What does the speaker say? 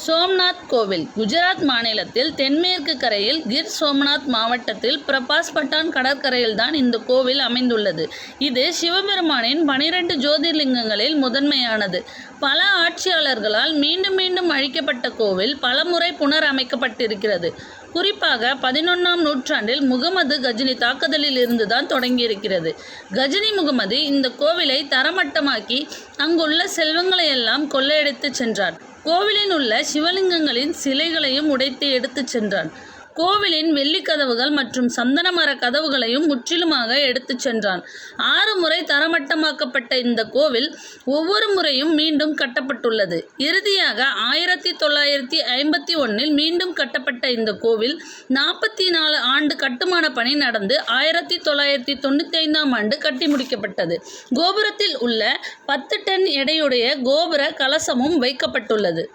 சோம்நாத் கோவில் குஜராத் மாநிலத்தில் தென்மேற்கு கரையில் கிர் சோம்நாத் மாவட்டத்தில் பிரபாஸ் பட்டான் கடற்கரையில்தான் இந்த கோவில் அமைந்துள்ளது. இது சிவபெருமானின் 12 ஜோதிர்லிங்கங்களில் முதன்மையானது. பல ஆட்சியாளர்களால் மீண்டும் மீண்டும் அழிக்கப்பட்ட கோவில் பலமுறை புனரமைக்கப்பட்டிருக்கிறது. குறிப்பாக 11ஆம் நூற்றாண்டில் முகமது கஜினி தாக்குதலில் இருந்துதான் தொடங்கியிருக்கிறது. கஜினி முகமது இந்த கோவிலை தரமட்டமாக்கி அங்குள்ள செல்வங்களையெல்லாம் கொள்ளையடித்து சென்றார். கோவிலில் உள்ள சிவலிங்கங்களின் சிலைகளையும் உடைத்து எடுத்துச் சென்றான். கோவிலின் வெள்ளிக் கதவுகள் மற்றும் சந்தன மர கதவுகளையும் முற்றிலுமாக எடுத்துச் சென்றான். 6 முறை தரமட்டமாக்கப்பட்ட இந்த கோவில் ஒவ்வொரு முறையும் மீண்டும் கட்டப்பட்டுள்ளது. இறுதியாக 1951இல் மீண்டும் கட்டப்பட்ட இந்த கோவில் 44 ஆண்டு கட்டுமான பணி நடந்து 1995ஆம் ஆண்டு கட்டி முடிக்கப்பட்டது. கோபுரத்தில் உள்ள 10 டன் எடையுடைய கோபுர கலசமும் வைக்கப்பட்டுள்ளது.